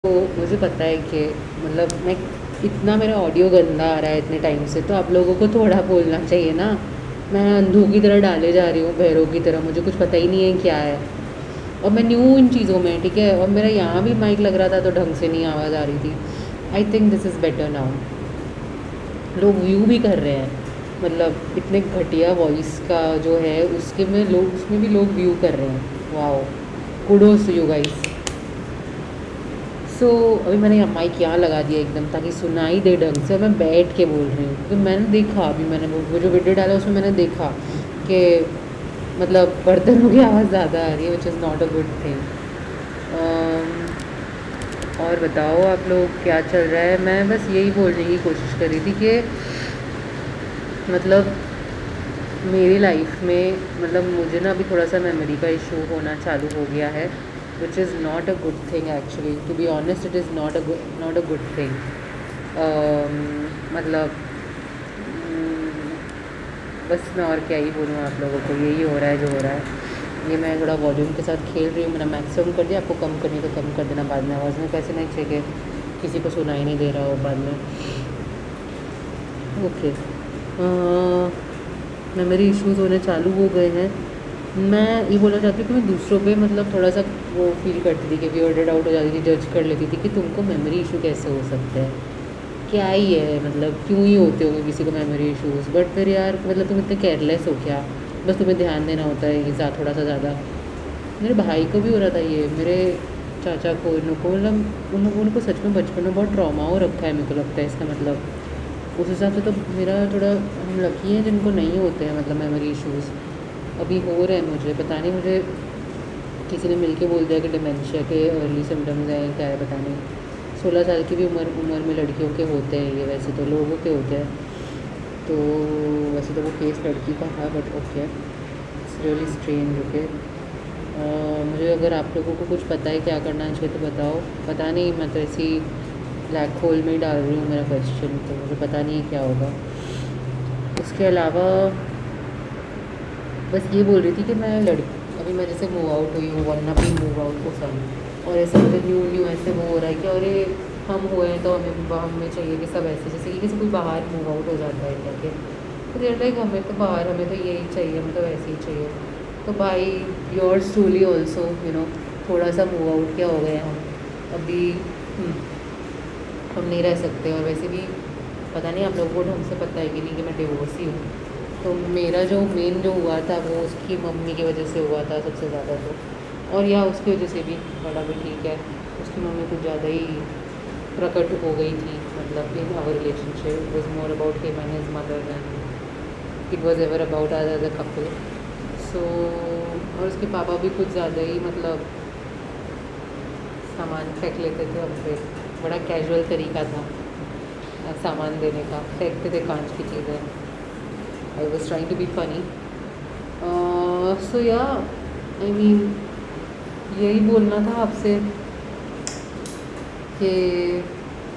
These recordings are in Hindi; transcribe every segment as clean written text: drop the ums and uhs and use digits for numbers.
तो मुझे पता है कि मतलब मैं इतना मेरा ऑडियो गंदा आ रहा है इतने टाइम से, तो आप लोगों को थोड़ा बोलना चाहिए ना। मैं अंधों की तरह डाले जा रही हूँ, बहरों की तरह, मुझे कुछ पता ही नहीं है क्या है। और मैं न्यू इन चीज़ों में, ठीक है, और मेरा यहाँ भी माइक लग रहा था तो ढंग से नहीं आवाज़ आ रही थी। I think this is better now. लोग व्यू भी कर रहे हैं, मतलब इतने घटिया वॉइस का जो है उसके में लोग, उसमें भी लोग व्यू कर रहे हैं। Wow, kudos to you guys. So अभी मैंने यहाँ माइक यहाँ लगा दिया एकदम ताकि सुनाई दे ढंग से, और मैं बैठ के बोल रही हूँ। तो मैंने देखा, अभी मैंने वो जो वीडियो डाला उसमें मैंने देखा कि मतलब बर्तनों की आवाज़ ज़्यादा आ रही है, which is not a good thing. और बताओ आप लोग क्या चल रहा है। मैं बस यही बोलने की कोशिश कर रही थी कि मतलब मेरी लाइफ में, मतलब मुझे ना अभी थोड़ा सा मेमोरी का इशू होना चालू हो गया है, which is not a good thing actually. To be honest, it is not a good thing. मतलब बस मैं और क्या ही बोलूँ आप लोगों को, यही हो रहा है जो हो रहा है। ये मैं थोड़ा वॉल्यूम के साथ खेल रही हूँ, मैंने मैक्सिमम कर दिया। आपको कम करनी तो कम कर देना बाद में, आवाज़ में कैसे नहीं चाहिए कि किसी को सुनाई नहीं दे रहा हो बाद में। ओके, मेमोरी इश्यूज़ होने चालू हो गए हैं। मैं ये बोलना चाहती हूँ कि मैं दूसरों पे मतलब थोड़ा सा वो फील करती थी कि वियर्डेड आउट हो जाती थी, जज कर लेती थी कि तुमको मेमोरी इशू कैसे हो सकता है, क्या ही है, मतलब क्यों ही होते होंगे किसी को मेमोरी इश्यूज़। बट फिर यार मतलब तुम इतने केयरलेस हो क्या, बस तुम्हें ध्यान देना होता है ये थोड़ा सा ज़्यादा। मेरे भाई को भी हो रहा था ये, मेरे चाचा को, इनको मतलब उनको सच में बचपन में बहुत ट्रॉमा हो रखा है, मेरे को लगता है इसका मतलब। उस हिसाब से तो मेरा थोड़ा, हम लकी हैं जिनको नहीं होते हैं मतलब मेमोरी इश्यूज़। अभी हो रहे हैं, मुझे पता नहीं, मुझे किसी ने मिलके बोल दिया कि डिमेंशिया के अर्ली सिम्टम्स हैं, क्या है पता नहीं। 16 साल की भी उम्र में लड़कियों के होते हैं ये, वैसे तो लोगों के होते हैं। तो वैसे तो वो केस लड़की का था, but okay, it's really strange. Okay, मुझे अगर आप लोगों को कुछ पता है क्या करना चाहिए तो बताओ। पता नहीं, मैं तो ऐसी ब्लैक होल में ही डाल रही हूँ मेरा क्वेश्चन, तो मुझे पता नहीं है क्या होगा। उसके अलावा बस ये बोल रही थी कि मैं लड़की, अभी मैं जैसे मूव आउट हुई हूँ, वरना भी मूव आउट हो सब, और ऐसे मुझे न्यू न्यू ऐसे वो हो रहा है कि अरे हम हुए हैं तो हमें चाहिए कि सब ऐसे, जैसे कि किसी कोई बाहर मूव आउट हो जाता है क्या के, तो देर लाइक हमें तो बाहर, हमें तो यही चाहिए, हमें तो वैसे ही चाहिए। तो भाई, योर्स ट्रूली ऑल्सो थोड़ा सा मूव आउट क्या हो गए हम अभी। हम नहीं रह सकते, और वैसे भी पता नहीं आप लोगों को ढंग से पता है कि नहीं कि मैं डिवोर्स ही हूँ। तो मेरा जो मेन जो हुआ था वो उसकी मम्मी की वजह से हुआ था सबसे ज़्यादा, तो और या उसकी वजह से भी बड़ा भी ठीक है, उसकी मम्मी कुछ ज़्यादा ही प्रकट हो गई थी, मतलब in our relationship it was more about him and his mother than it was ever about other couple. So और उसके पापा भी कुछ ज़्यादा ही मतलब सामान फेंक लेते थे हम पे, बड़ा कैजुअल तरीका था सामान देने का, फेंकते थे कांच की चीज़ें। I was trying to be funny. So yeah I mean यही बोलना था आपसे कि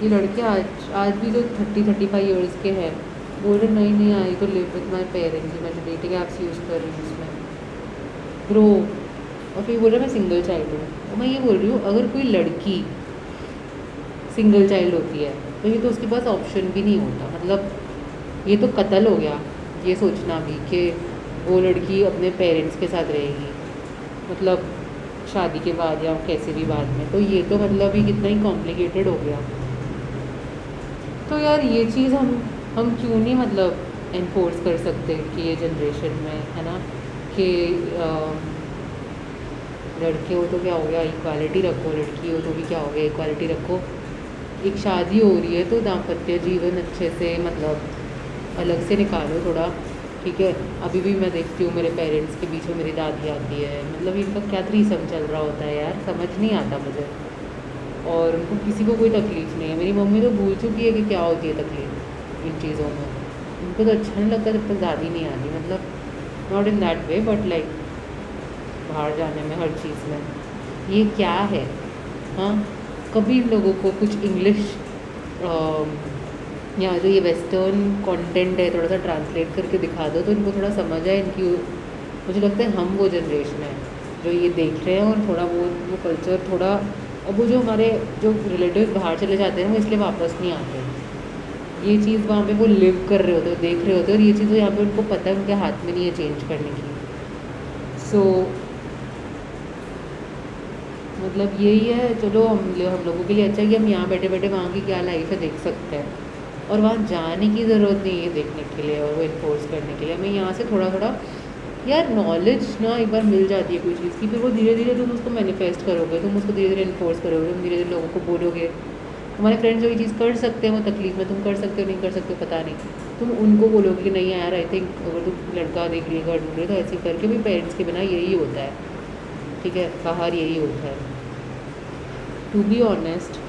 ये लड़के आज आज भी जो 30-35 ईयर्स के हैं बोल रहे नहीं नहीं आई तो लिव विथ माई पेरेंट्स, मैं जो डेटिंग ऐप्स यूज़ कर रही हूँ उसमें ब्रो। और फिर बोल रहा मैं सिंगल चाइल्ड हूँ, और मैं ये बोल रही हूँ अगर कोई लड़की सिंगल चाइल्ड होती है तो ये तो उसके पास ऑप्शन भी नहीं होता, मतलब ये तो कत्ल हो गया ये सोचना भी कि वो लड़की अपने पेरेंट्स के साथ रहेगी, मतलब शादी के बाद या कैसे भी बाद में, तो ये तो मतलब ही कितना ही कॉम्प्लिकेटेड हो गया। तो यार ये चीज़ हम क्यों नहीं मतलब इन्फोर्स कर सकते कि ये जनरेशन में है ना कि लड़के हो तो क्या हो गया इक्वालिटी रखो, लड़की हो तो भी क्या हो गया इक्वालिटी रखो। एक शादी हो रही है तो दाम्पत्य जीवन अच्छे से मतलब अलग से निकालो थोड़ा, ठीक है। अभी भी मैं देखती हूँ मेरे पेरेंट्स के बीच में मेरी दादी आती है, मतलब इनका क्या थ्रीसम चल रहा होता है यार, समझ नहीं आता मुझे। और उनको किसी को कोई तकलीफ़ नहीं है, मेरी मम्मी तो भूल चुकी है कि क्या होती है तकलीफ़ इन चीज़ों में। उनको तो अच्छा नहीं लगता जब तक दादी नहीं आती, मतलब not in that way but like बाहर जाने में हर चीज़ में ये क्या है। हाँ, कभी इन लोगों को कुछ इंग्लिश या जो ये वेस्टर्न कंटेंट है थोड़ा सा ट्रांसलेट करके दिखा दो तो इनको थोड़ा समझ आए इनकी। मुझे लगता है हम वो जनरेशन है जो ये देख रहे हैं और थोड़ा वो कल्चर थोड़ा अब वो जो हमारे जो रिलेटिव्स बाहर चले जाते हैं वो इसलिए वापस नहीं आते। ये चीज़ वहाँ पे वो लिव कर रहे होते हैं, देख रहे होते हैं, और ये चीज़ वो यहाँ पे उनको पता है, उनके हाथ में नहीं है चेंज करने की। सो मतलब यही है, चलो हम लोगों के लिए अच्छा है कि हम यहाँ बैठे बैठे वहाँ की क्या लाइफ है देख सकते हैं, और वहाँ जाने की ज़रूरत नहीं है देखने के लिए और वो इन्फोर्स करने के लिए। हमें यहाँ से थोड़ा थोड़ा यार नॉलेज ना एक बार मिल जाती है कोई चीज़ की, फिर वो धीरे धीरे तुम उसको मैनिफेस्ट करोगे, तुम उसको धीरे धीरे इन्फोर्स करोगे, तुम धीरे धीरे लोगों को बोलोगे। तुम्हारे फ्रेंड्स जो ये चीज़ कर सकते हैं वो तकलीफ में, तुम कर सकते हो नहीं कर सकते हो पता नहीं, तुम उनको बोलोगे कि नहीं यार आई थिंक अगर तुम लड़का देख रही है घर ढूंढ रही तो ऐसे करके भी पेरेंट्स के बिना यही होता है, ठीक है, बाहर यही होता है। टू बी ऑनेस्ट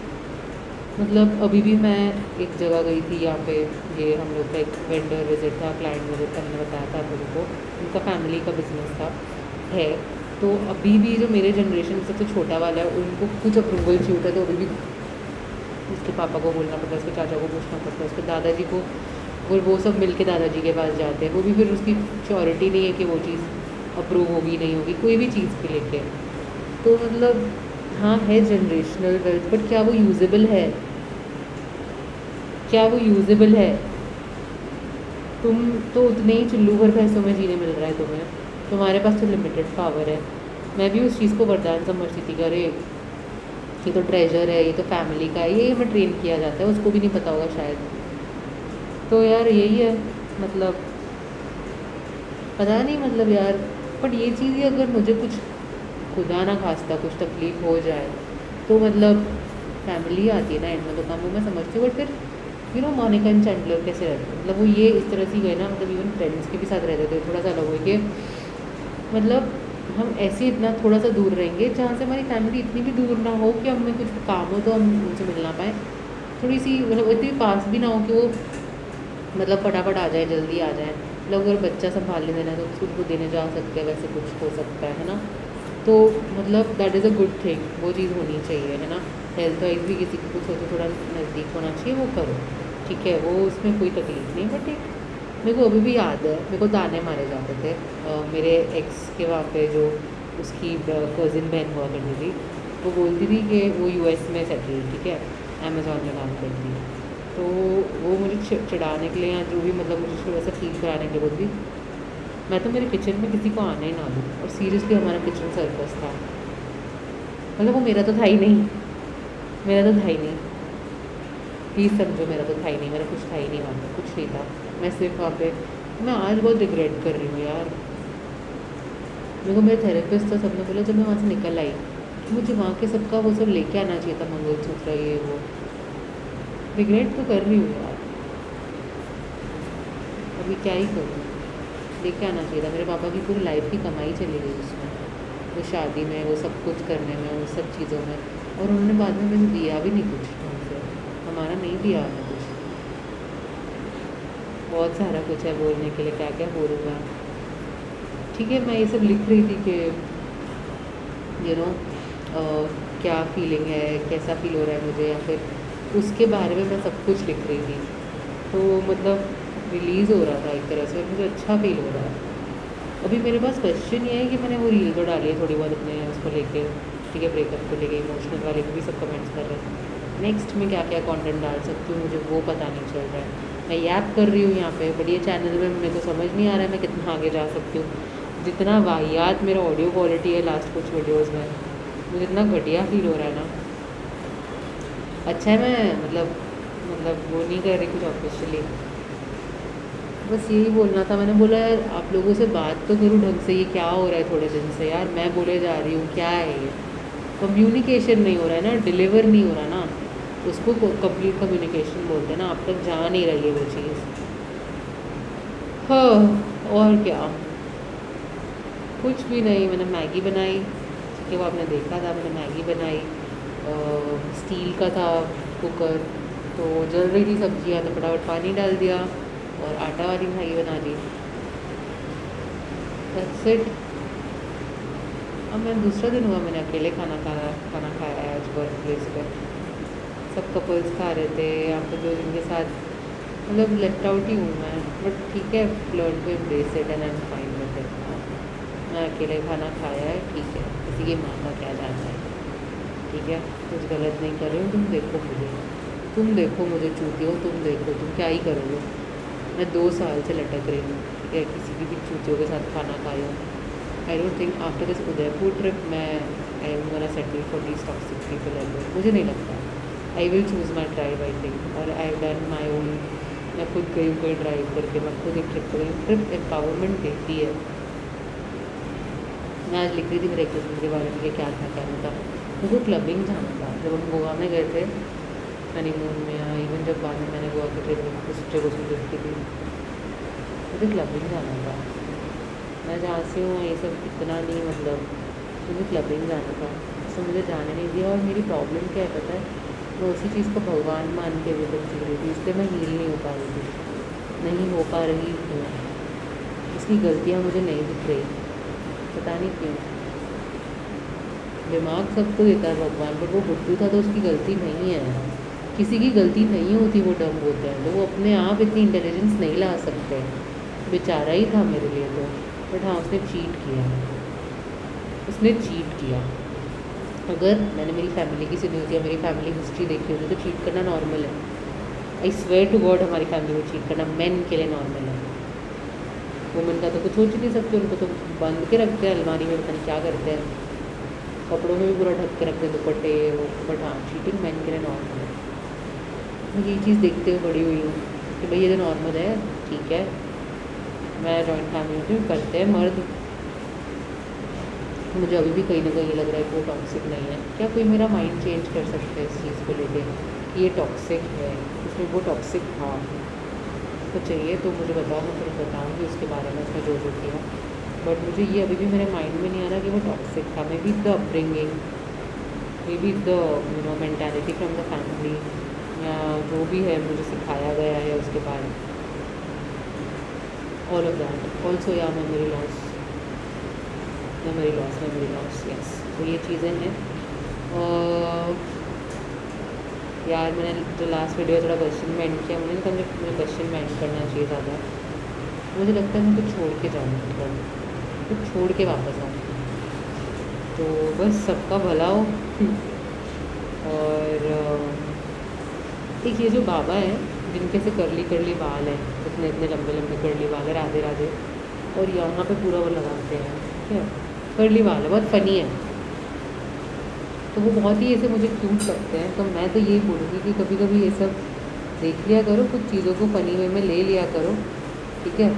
मतलब अभी भी मैं एक जगह गई थी यहाँ पे, ये हम लोग का एक वेंडर विजिट था, क्लाइंट विजिट था, मैंने बताया था आप लोगों को, उनका फैमिली का बिजनेस था है। तो अभी भी जो मेरे जनरेशन में सबसे छोटा वाला है उनको कुछ अप्रूवल चाहिए होता है, तो अभी भी उसके पापा को बोलना पड़ता है, उसके चाचा को पूछना पड़ता है, उसके दादाजी को, वो सब मिल के दादाजी के पास जाते हैं, वो भी फिर उसकी श्योरिटी नहीं है कि वो चीज़ अप्रूव होगी नहीं होगी कोई भी चीज़ के लेके। तो मतलब हाँ है जनरेशनल वेल्थ, बट क्या वो यूजेबल है, क्या वो यूजेबल है? तुम तो उतने ही चुल्लू भर पैसों में जीने मिल रहा है तुम्हें, तुम्हारे पास तो लिमिटेड पावर है। मैं भी उस चीज़ को वरदान समझती थी कि अरे ये तो ट्रेजर है, ये तो फैमिली का है, ये हमें ट्रेन किया जाता है, उसको भी नहीं पता होगा शायद। तो यार यही है मतलब, पता नहीं मतलब यार, बट ये चीज़ ही अगर मुझे कुछ खुदा ना खास्ता कुछ तकलीफ हो जाए तो मतलब फैमिली आती है ना एंड में, तो काम वो मैं समझती हूँ, बट फिर मोनिका एंड चैंडलर कैसे रहते हैं, मतलब वो ये इस तरह से गए ना, मतलब इवन फ्रेंड्स के भी साथ रहते थे, थोड़ा सा अलग हुए कि मतलब हम ऐसे इतना थोड़ा सा दूर रहेंगे जहाँ से हमारी फैमिली इतनी भी दूर ना हो कि हमें कुछ काम हो तो हम उनसे मिल ना पाएँ, थोड़ी सी मतलब इतनी पास भी ना हो कि वो मतलब फटाफट आ जाए, जल्दी आ जाए, मतलब अगर बच्चा संभालने देना है तो उसको देने जा सकते हैं, वैसे कुछ हो सकता है ना। तो मतलब that is a good thing, वो चीज़ होनी चाहिए है ना। हेल्थ वाइज भी किसी को कुछ हो तो थोड़ा नज़दीक होना चाहिए, वो करो, ठीक है, वो उसमें कोई तकलीफ नहीं। बट एक मेरे को अभी भी याद है, मेरे को ताने मारे जाते थे मेरे एक्स के वहाँ पे, जो उसकी कज़िन बहन हुआ करती थी, वो बोलती थी कि वो यूएस में सेटल, ठीक है, अमेज़ॉन में काम करती है, तो वो मुझे चिढ़ाने के लिए या जो भी मतलब मुझे थोड़ा सा फील कराने के लिए बोलती, मैं तो मेरे किचन में किसी को आने ही ना दूँ। और सीरियसली हमारा किचन सर्कस था, मतलब वो मेरा तो था ही नहीं, मेरा तो था ही नहीं, प्लीज़ समझो, मेरा तो था ही नहीं, मेरा कुछ था ही नहीं वहाँ पे, कुछ नहीं था। मैं सिर्फ वहाँ पे, मैं आज बहुत रिग्रेट कर रही हूँ यार। मेरे को मेरे थेरेपिस्ट था, सबने बोला जब मैं वहाँ से निकल आई कि मुझे वहाँ के सबका वो सब लेके आना चाहिए था, मंगलसूत्र ये वो। रिग्रेट तो कर रही हूँ यार, अभी क्या ही करूँ, लेके आना चाहिए था। मेरे पापा की पूरी लाइफ की कमाई चली गई उसमें, वो शादी में, वो सब कुछ करने में, वो सब चीज़ों में, और उन्होंने बाद में मुझे दिया भी नहीं कुछ ढंग से, हमारा नहीं दिया हमें कुछ। बहुत सारा कुछ है बोलने के लिए, क्या क्या बोलूँगा। ठीक है, मैं ये सब लिख रही थी कि यू नो क्या फीलिंग है, कैसा फील हो रहा है मुझे, या फिर उसके बारे में मैं सब कुछ लिख रही थी। तो मतलब रिलीज़ हो रहा था एक तरह से, और मुझे अच्छा फील हो रहा है। अभी मेरे पास क्वेश्चन ये है कि मैंने वो रील तो डाली है थोड़ी बहुत अपने उसको लेके, ठीक है, ब्रेकअप को लेके, इमोशनल वाले को भी सब कमेंट्स कर रहे हैं। नेक्स्ट में क्या क्या कंटेंट डाल सकती हूँ मुझे वो पता नहीं चल रहा है। मैं याद कर रही हूँ यहाँ पे, बट ये चैनल में मेरे को समझ नहीं आ रहा है मैं कितना आगे जा सकती हूँ। जितना वाहियात मेरा ऑडियो क्वालिटी है लास्ट कुछ वीडियोज़ में, मुझे इतना घटिया फील हो रहा है ना। अच्छा है मैं मतलब वो नहीं कर रही कुछ ऑफिशियली, बस यही बोलना था। मैंने बोला यार आप लोगों से बात तो करूँ ढंग से, ये क्या हो रहा है थोड़े दिन से यार, मैं बोले जा रही हूँ, क्या है ये, कम्युनिकेशन नहीं हो रहा है ना, डिलीवर नहीं हो रहा ना, उसको कंप्लीट कम्युनिकेशन बोलते हैं ना, आप तक जा नहीं रही है वो चीज़। हाँ, और क्या, कुछ भी नहीं। मैंने मैगी बनाई, ठीक है, वो आपने देखा था, मैंने मैगी बनाई, स्टील का था कुकर, तो जल रही थी सब्जियाँ, तो फटाफट पानी डाल दिया और आटा वाली मैगी बना ली, दैट्स इट। अब मैं दूसरा दिन हुआ मैंने अकेले खाना खाया है आज वर्क प्लेस पे। सब कपल्स खा रहे थे यहाँ पे, जो जिनके साथ मतलब लेफ्ट आउट ही हूँ मैं, बट ठीक है, learn to embrace it and I am fine with it. मैं अकेले खाना खाया है, ठीक है, किसी की माँ का क्या जाता है। ठीक है, कुछ गलत नहीं कर रही हूँ, तुम देखो मुझे चूतियो, तुम देखो तुम क्या ही करोगे। मैं 2 साल से लटक रही हूँ, ठीक है, किसी की भी चूतियों के साथ खाना खाई हूँ। I don't think after this Udaipur trip मैं I am gonna settle for these toxic people ever, मुझे नहीं लगता। I will choose my drive I think, और I have done my own. मैं खुद गई हूँ कहीं ड्राइव करके, मैं खुद एक ट्रिप पर गई हूँ। ट्रिप एम्पावरमेंट देती है। मैं आज लिख रही थी मेरे एक दोस्त के बारे में कि क्या था क्या नहीं था। मुझे क्लबिंग जाना था जब हम गोवा में गए थे हनीमून में, या इवन जब बाद में मैंने गोवा की ट्रिप उस जगह से देखी थी, मुझे क्लबिंग जाना था। मैं जहाँ से हूँ ये सब इतना नहीं, मतलब मुझे क्लबिंग जाना था, तो मुझे जाने नहीं दिया। और मेरी प्रॉब्लम क्या है पता है, मैं उसी चीज़ को भगवान मान के भी जी रही थी, इसलिए मैं हील नहीं हो पा रही थी, नहीं हो पा रही हूँ। इसकी गलतियाँ मुझे नहीं दिख रही, पता नहीं क्यों। दिमाग सबको देता है भगवान, पर वो बुद्धू था तो उसकी गलती नहीं है। किसी की गलती नहीं होती, वो डम होते हैं तो वो अपने आप इतनी इंटेलिजेंस नहीं ला सकते। बेचारा ही था मेरे लिए तो, बट हाँ उसने चीट किया, उसने चीट किया। अगर मैंने मेरी फैमिली की सुनी होती है, मेरी फैमिली हिस्ट्री देखी होती तो चीट करना नॉर्मल है। आई स्वेयर टू गॉड हमारी फैमिली में चीट करना मेन के लिए नॉर्मल है। वुमेन का तो कुछ सोच ही नहीं सकते, उनको तो बंद के रखते हैं अलमारी में, पता नहीं क्या करते हैं, कपड़ों में भी पूरा ढक के रखते हैं दुपट्टे वो। बट हाँ चीटिंग मैन के लिए नॉर्मल है। मैं ये चीज़ देखते हुए बड़ी हुई हूँ कि भाई ये तो नॉर्मल है, ठीक है। मैं जॉइंट फैमिली में करते हैं मर्द, मुझे अभी भी कहीं ना कहीं लग रहा है कि वो टॉक्सिक नहीं है। क्या कोई मेरा माइंड चेंज कर सकता है इस चीज़ को लेके कि ये टॉक्सिक है, उसमें वो टॉक्सिक था। तो चाहिए तो मुझे बताओ, मैं तुम्हें बताऊँगी उसके बारे में, उसने जो किया। बट मुझे ये अभी भी मेरे माइंड में नहीं आ रहा कि वो टॉक्सिक था। May be the upbringing, may be the mentality from the family, या जो भी है मुझे सिखाया गया है उसके बाद, ऑल ऑफ दैट ऑल्सो। या मेमोरी लॉस, यस। तो ये चीज़ें हैं। यार मैंने जो लास्ट वीडियो थोड़ा क्वेश्चन में एंड किया, मुझे मुझे क्वेश्चन में एंड करना चाहिए ज़्यादा। मुझे लगता है मैं कुछ छोड़ के जाऊँ, मतलब कुछ छोड़ के वापस आऊँ, तो बस सबका भला हो। और एक ये जो बाबा है जिनके से करली बाल हैं, इतने इतने लंबे लंबे करली बाल है, राधे राधे, और यहाँ पे पूरा वो लगाते हैं, ठीक है, करली बाल है, बहुत फ़नी है। तो वो बहुत ही ऐसे मुझे क्यूट लगते हैं। तो मैं तो यही बोलूँगी कि कभी कभी ये सब देख लिया करो, कुछ चीज़ों को फ़नी वे में ले लिया करो, ठीक है।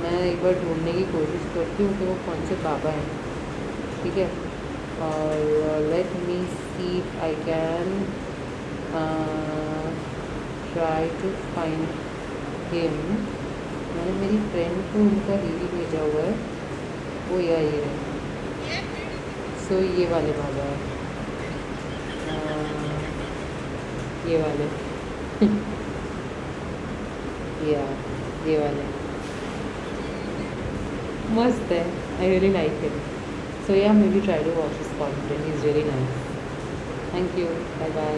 मैं एक बार ढूंढने की कोशिश करती हूँ कि वो कौन से बाबा हैं, ठीक है। और let me see I can try to find him. मैंने मेरी फ्रेंड को उनका रील भेजा हुआ है, वो ये है। सो ये वाले बाबा है, ये वाले। या ये वाले मस्त है, I really like it. So yeah maybe try to watch his content, is really nice. Thank you, bye bye.